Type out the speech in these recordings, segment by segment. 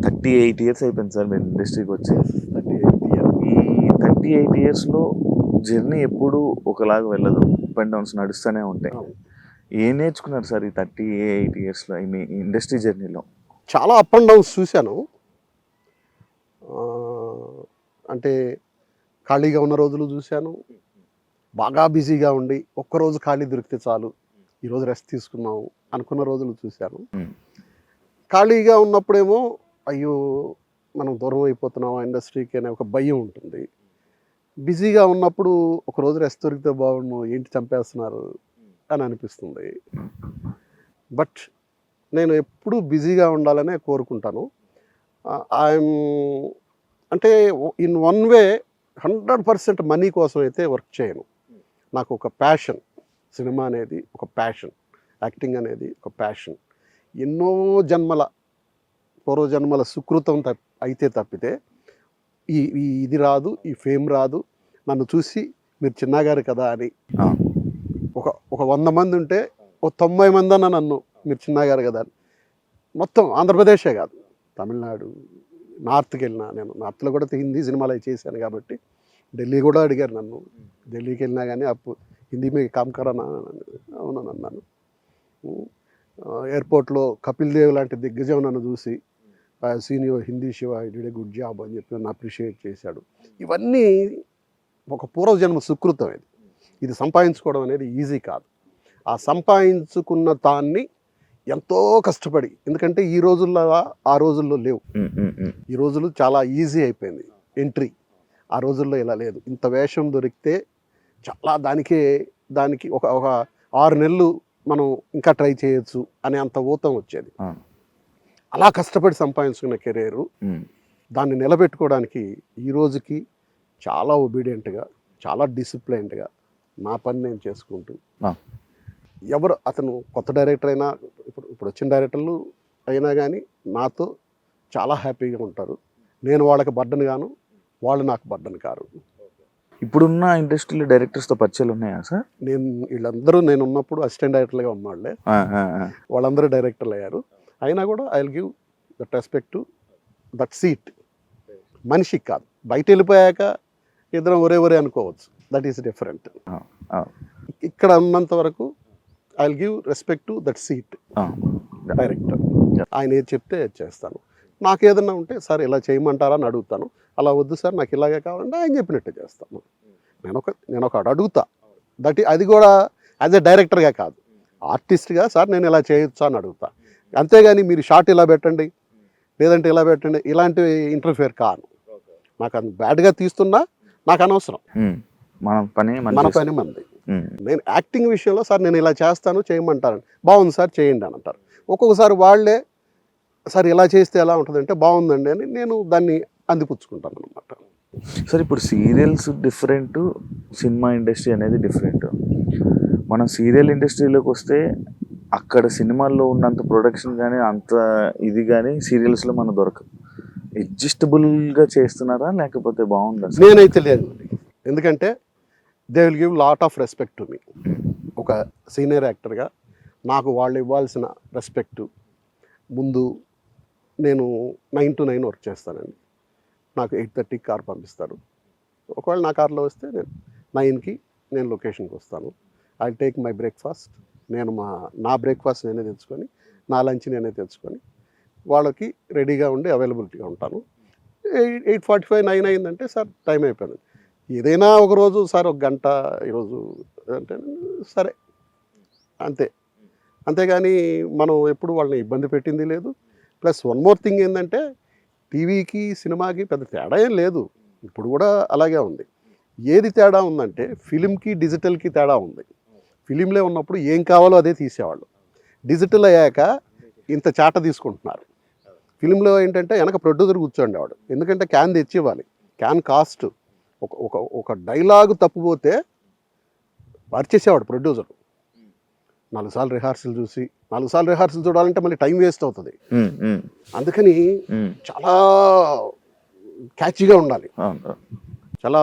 38 years అయిపోయింది sir మీరు ఇండస్ట్రీకి వచ్చి. 38 ఇయర్. ఈ 38 ఇయర్స్లో జర్నీ ఎప్పుడు ఒకలాగా వెళ్ళదు, అప్ అండ్ డౌన్స్ నడుస్తూనే ఉంటాయి. ఏం నేర్చుకున్నారు సార్ ఈ 38 ఇయర్స్లో మీ ఇండస్ట్రీ జర్నీలో? చాలా అప్ అండ్ డౌన్స్ చూశాను. అంటే ఖాళీగా ఉన్న రోజులు చూశాను, బాగా బిజీగా ఉండి ఒక్కరోజు ఖాళీ దొరికితే చాలు, ఈరోజు రెస్ట్ తీసుకున్నాము అనుకున్న రోజులు చూశాను. ఖాళీగా ఉన్నప్పుడేమో అయ్యో మనం దూరం అయిపోతున్నాం ఆ ఇండస్ట్రీకి అనే ఒక భయం ఉంటుంది. బిజీగా ఉన్నప్పుడు ఒకరోజు రెస్ట్ దొరికితే బాగుండు, ఏంటి చంపేస్తున్నారు అని అనిపిస్తుంది. బట్ నేను ఎప్పుడూ బిజీగా ఉండాలనే కోరుకుంటాను. ఐఎమ్ అంటే ఇన్ వన్ వే 100% మనీ కోసం అయితే వర్క్ చేయను. నాకు ఒక ప్యాషన్, సినిమా అనేది ఒక ప్యాషన్, యాక్టింగ్ అనేది ఒక ప్యాషన్. ఎన్నో జన్మల పూర్వజన్మల సుకృతం అయితే తప్పితే ఇది రాదు, ఈ ఫేమ్ రాదు. నన్ను చూసి మీరు చిన్నగారు కదా అని ఒక 100 మంది ఉంటే ఒక 90 మంది అన్న నన్ను మీరు చిన్నగారు కదా అని. మొత్తం ఆంధ్రప్రదేశే కాదు, తమిళనాడు, నార్త్కి వెళ్ళినా, నేను నార్త్లో కూడా హిందీ సినిమాలు అవి చేశాను కాబట్టి ఢిల్లీ కూడా అడిగారు నన్ను. ఢిల్లీకి వెళ్ళినా కానీ అప్పుడు హిందీ మీకు కామ్ కరానా అవునని అన్నాను. ఎయిర్పోర్ట్లో కపిల్ దేవ్ లాంటి దిగ్గజం నన్ను చూసి senior Hindi Shiva did a good job అని చెప్పి నన్ను అప్రిషియేట్ చేశాడు. ఇవన్నీ ఒక పూర్వజన్మ సుకృతం. ఇది సంపాదించుకోవడం అనేది ఈజీ కాదు. ఆ సంపాదించుకున్న దాన్ని ఎంతో కష్టపడి, ఎందుకంటే ఈ రోజుల్లో ఆ రోజుల్లో లేవు. ఈ రోజులు చాలా ఈజీ అయిపోయింది ఎంట్రీ. ఆ రోజుల్లో ఇలా లేదు. ఇంత వేషం దొరికితే చాలా దానికి ఒక 6 నెలలు మనం ఇంకా ట్రై చేయొచ్చు అనే అంత ఊతం వచ్చేది. అలా కష్టపడి సంపాదించుకున్న కెరీరు దాన్ని నిలబెట్టుకోవడానికి ఈ రోజుకి చాలా ఒబీడియంట్గా, చాలా డిసిప్లైన్డ్గా నా పని నేను చేసుకుంటూ, ఎవరు అతను కొత్త డైరెక్టర్ అయినా ఇప్పుడు వచ్చిన డైరెక్టర్లు అయినా కానీ నాతో చాలా హ్యాపీగా ఉంటారు. నేను వాళ్ళకి బర్డన్ గాను, వాళ్ళు నాకు బర్డన్ కారు. ఇప్పుడున్న ఇండస్ట్రీలో డైరెక్టర్స్తో పరిచయాలు ఉన్నాయా సార్? వీళ్ళందరూ నేను ఉన్నప్పుడు అసిస్టెంట్ డైరెక్టర్గా ఉన్నవాళ్ళే, వాళ్ళందరూ డైరెక్టర్లు అయ్యారు. అయినా కూడా I will give that respect to that seat. మనిషికి కాదు, బయట వెళ్ళిపోయాక ఇద్దరం ఒరే అనుకోవచ్చు, దట్ ఈస్ డిఫరెంట్. ఇక్కడ ఉన్నంత వరకు I will give respect to that seat director. ఆయన ఏది చెప్తే చేస్తాను. నాకు ఏదన్నా ఉంటే సార్ ఇలా చేయమంటారా అని అడుగుతాను. అలా వద్దు సార్ నాకు ఇలాగే కావాలంటే ఆయన చెప్పినట్టే చేస్తాను. నేను ఒక అడుగుతా, అది కూడా యాజ్ ఎ డైరెక్టర్గా కాదు, ఆర్టిస్ట్గా సార్ నేను ఇలా చేయొచ్చా అని అడుగుతా. అంతేగాని మీరు షార్ట్ ఇలా పెట్టండి, లేదంటే ఇలా పెట్టండి, ఇలాంటివి ఇంటర్ఫియర్ కాను. నాకు అది బ్యాడ్గా తీస్తున్నా నాకు అనవసరం. మన పని మంది. నేను యాక్టింగ్ విషయంలో సార్ నేను ఇలా చేస్తాను చేయమంటాను, బాగుంది సార్ చేయండి అని అంటారు. ఒక్కొక్కసారి వాళ్ళే సార్ ఇలా చేస్తే ఎలా ఉంటుందంటే బాగుందండి అని నేను దాన్ని అందిపుచ్చుకుంటాను అనమాట. సార్ ఇప్పుడు సీరియల్స్ డిఫరెంట్, సినిమా ఇండస్ట్రీ అనేది డిఫరెంట్. మనం సీరియల్ ఇండస్ట్రీలోకి వస్తే అక్కడ సినిమాల్లో ఉన్నంత ప్రొడక్షన్ కానీ అంత ఇది కానీ సీరియల్స్లో మనకు దొరకదు. అడ్జస్టబుల్గా చేస్తున్నారా లేకపోతే బాగుందా? నేనైతే లేదు, ఎందుకంటే they will give lot of respect to me. ఒక సీనియర్ యాక్టర్గా నాకు వాళ్ళు ఇవ్వాల్సిన రెస్పెక్టు. ముందు నేను 9 to 9 వర్క్ చేస్తానండి. నాకు 8:30కి కార్ పంపిస్తారు. ఒకవేళ నా కార్లో వస్తే నేను 9కి నేను లొకేషన్కి వస్తాను. I take my breakfast. నేను నా బ్రేక్ఫాస్ట్ నేనే తెచ్చుకొని, నా లంచ్ నేనే తెచ్చుకొని వాళ్ళకి రెడీగా ఉండి అవైలబిలిటీగా ఉంటాను. 8:45 9 అయిందంటే సార్ టైం అయిపోయింది. ఏదైనా ఒకరోజు సార్ 1 గంట ఈరోజు అంటే సరే అంతే. అంతేగాని మనం ఎప్పుడు వాళ్ళని ఇబ్బంది పెట్టింది లేదు. ప్లస్ వన్ మోర్ థింగ్ ఏంటంటే టీవీకి సినిమాకి పెద్ద తేడా ఏం లేదు, ఇప్పుడు కూడా అలాగే ఉంది. ఏది తేడా ఉందంటే ఫిలింకి డిజిటల్కి తేడా ఉంది. ఫిలింలో ఉన్నప్పుడు ఏం కావాలో అదే తీసేవాళ్ళు. డిజిటల్ అయ్యాక ఇంత చాట తీసుకుంటున్నారు. ఫిలింలో ఏంటంటే వెనక ప్రొడ్యూసర్ కూర్చోండేవాడు, ఎందుకంటే క్యాన్ తెచ్చివ్వాలి. క్యాన్ కాస్ట్ ఒక డైలాగు తప్పుపోతే పరిచేసేవాడు ప్రొడ్యూసర్. 4 సార్లు రిహార్సల్ చూసి 4 సార్లు రిహార్సల్ చూడాలంటే మళ్ళీ టైం వేస్ట్ అవుతుంది. అందుకని చాలా క్యాచీగా ఉండాలి, చాలా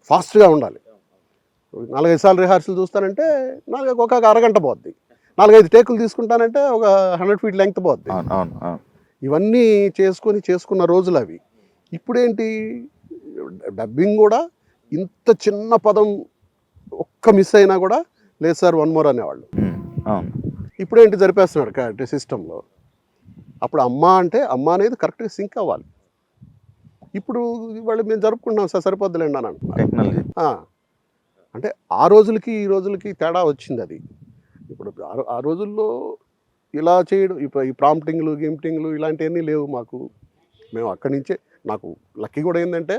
ఫాస్ట్గా ఉండాలి. 4-5 సార్లు రిహార్సల్ చూస్తానంటే ఒక అరగంట పోద్ది. 4-5 టేకులు తీసుకుంటానంటే ఒక 100 feet లెంగ్త్ పోద్ది. ఇవన్నీ చేసుకున్న రోజులు అవి. ఇప్పుడేంటి డబ్బింగ్ కూడా ఇంత చిన్న పదం ఒక్క మిస్ అయినా కూడా లేదు సార్ వన్ మోర్ అనేవాళ్ళు. అవును. ఇప్పుడేంటి జరిపేస్తున్నాడు కరెక్ట్ సిస్టంలో. అప్పుడు అమ్మ అంటే అమ్మ అనేది కరెక్ట్గా సింక్ అవ్వాలి. ఇప్పుడు వాళ్ళు మేము జరుపుకుంటున్నాం సార్ సరిపోద్దులేండి అని అంటున్నారు. టెక్నాలజీ. అంటే ఆ రోజులకి ఈ రోజులకి తేడా వచ్చింది అది. ఇప్పుడు ఆ రోజుల్లో ఇలా చేయడం ఇప్పుడు ఈ ప్రాంప్టింగ్లు గిమ్టింగ్లు ఇలాంటివన్నీ లేవు మాకు. మేము అక్కడి నుంచే నాకు లక్కీ కూడా ఏంటంటే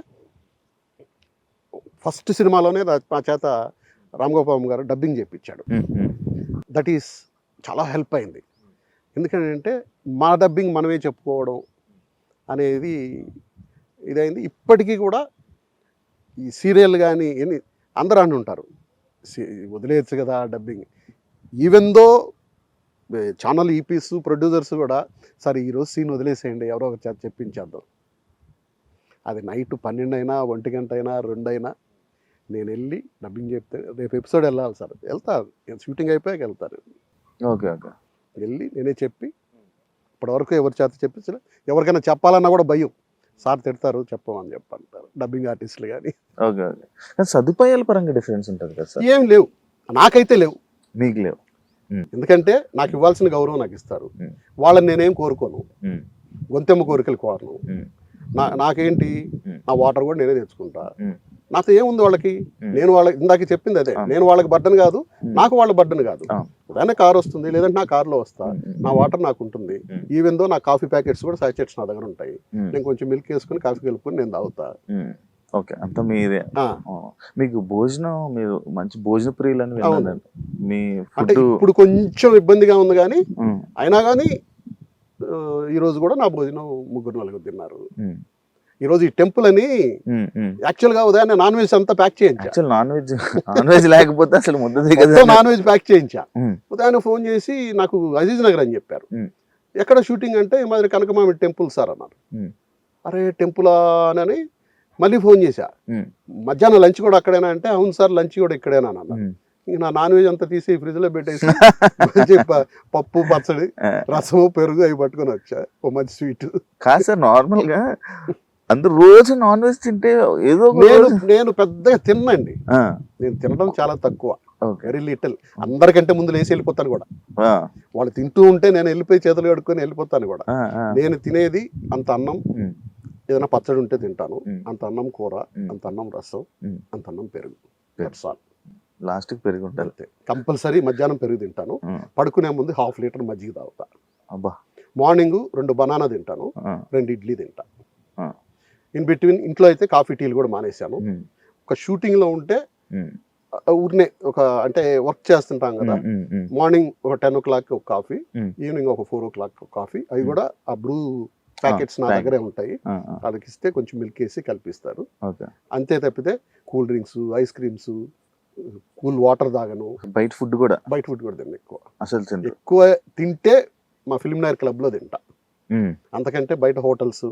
ఫస్ట్ సినిమాలోనే మా చేత రామ్ గోపాల్ గారు డబ్బింగ్ చేయించాడు. దట్ ఈస్ చాలా హెల్ప్ అయింది. ఎందుకంటే మా డబ్బింగ్ మనమే చెప్పుకోవడం అనేది ఇదైంది. ఇప్పటికీ కూడా ఈ సీరియల్ కానీ అందరూ అంటుంటారు వదిలేయచ్చు కదా dubbing. Even though channel EPs producers కూడా సరే ఈరోజు సీన్ వదిలేసేయండి ఎవరో ఒక చేత చెప్పించేద్దాం. అది నైట్ 12 అయినా 1 గంట అయినా 2 అయినా నేను వెళ్ళి డబ్బింగ్ చెప్తే రేపు ఎపిసోడ్ వెళ్ళాలి సార్ వెళ్తాను. షూటింగ్ అయిపోయాక వెళ్తాను. Okay okay. వెళ్ళి నేనే చెప్పి ఇప్పటివరకు ఎవరి చేత చెప్పించలే. ఎవరికైనా చెప్పాలన్నా కూడా భయం. సార్ తిడతారు చెప్పమని చెప్పంటారు డబ్బింగ్ ఆర్టిస్టులు కానీ. Okay okay. కానీ సదుపాయాల పరంగా డిఫరెన్స్ ఉంటుంది కదా సార్? ఏం లేవు, నాకైతే లేవు. మీకు లేవు? ఎందుకంటే నాకు ఇవ్వాల్సిన గౌరవం నాకు ఇస్తారు. వాళ్ళని నేనేం కోరుకోను, గొంతెమ్మ కోరికలు కోరను. నాకేంటి నా వాటర్ కూడా నేనే తెచ్చుకుంటా. నాతో ఏముంది వాళ్ళకి, నేను వాళ్ళకి ఇందాక చెప్పింది అదే, నేను వాళ్ళకి బర్డన్ కాదు, నాకు వాళ్ళ బర్డన్ కాదు. ఉదాహరణ కార్ వస్తుంది లేదంటే నా కార్లో వస్తా, నా వాటర్ నాకు ఉంటుంది. ఈవెన్ దో నా కాఫీ ప్యాకెట్స్ కూడా సాచెట్స్ నా దగ్గర ఉంటాయి. నేను కొంచెం మిల్క్ వేసుకుని కాఫీ కలుపుకొని నేను తాగుతా. ఓకే, అంత మీదే. మీకు భోజనం, మీరు మంచి భోజన ప్రియులు అని విన్నాను. మీ అంటే ఇప్పుడు కొంచెం ఇబ్బందిగా ఉంది కానీ అయినా కానీ ఈరోజు కూడా నా భోజనం 3-4 తిన్నారు. ఈరోజు ఈ టెంపుల్ అని యాక్చువల్గా ఉదయాన్నే నాన్ వెజ్ అంతా ప్యాక్ చేయించా. నాన్ వెజ్ లేకపోతే అసలు ముద్ద నాన్ వెజ్ ప్యాక్ చేయించా. ఉదయాన్నే ఫోన్ చేసి నాకు అజీజ్ నగర్ అని చెప్పారు. ఎక్కడ షూటింగ్ అంటే ఈ మాదిరి కనకమామిడి టెంపుల్ సార్ అన్నారు. అరే టెంపులా అని మళ్ళీ ఫోన్ చేశా. మధ్యాహ్నం లంచ్ కూడా అక్కడేనా అంటే అవును సార్ లంచ్ కూడా ఇక్కడేనా అన్న. ఇంక నా నాన్ వెజ్ అంతా తీసి ఫ్రిడ్జ్ లో పెట్టేసి మంచి పప్పు పచ్చడి రసము పెరుగు అవి పట్టుకొని వచ్చా. ఓ మంచి స్వీట్. కాదు సార్, నార్మల్ గా అందరు రోజు నాన్ వెజ్ తింటే ఏదో నేను పెద్దగా తిన్నండి. నేను తినడం చాలా తక్కువ, వెరీ లిటిల్. అందరికంటే ముందు లేచి వెళ్ళిపోతాను కూడా. వాళ్ళు తింటూ ఉంటే నేను వెళ్ళిపోయి చేతులు కడుక్కొని వెళ్ళిపోతాను కూడా. నేను తినేది అంత అన్నం, ఏదైనా పచ్చడి ఉంటే తింటాను, అంత అన్నం కూర, అంత అన్నం రసం, అంత అన్నం పెరుగు. లాస్ట్ పెరుగు ఉంటుంది కంపల్సరీ. మధ్యాహ్నం పెరుగు తింటాను. పడుకునే ముందు 1/2 లీటర్ మజ్జిగ తాగుతా. మార్నింగ్ 2 బనానా తింటాను, 2 ఇడ్లీ తింటా. ఇన్ బిట్వీన్ ఇంట్లో అయితే కాఫీ టీలు కూడా మానేశాను. ఒక షూటింగ్ లో ఉంటే ఊరినే ఒక అంటే వర్క్ చేస్తుంటాం కదా, మార్నింగ్ ఒక 10 o'clock ఒక కాఫీ, ఈవినింగ్ ఒక 4 o'clock ఒక కాఫీ. అవి కూడా ఆ బ్రూ ప్యాకెట్స్ నా దగ్గరే ఉంటాయి. వాళ్ళకి ఇస్తే కొంచెం మిల్క్ వేసి కల్పిస్తారు. అంతే తప్పితే cool drinks, ice creams, cool water తాగను. బయట ఫుడ్ కూడా తిన్నా ఎక్కువ. అసలు ఎక్కువ తింటే మా ఫిల్మ్ నగర్ క్లబ్ లో తింటా. అంతకంటే బయట హోటల్స్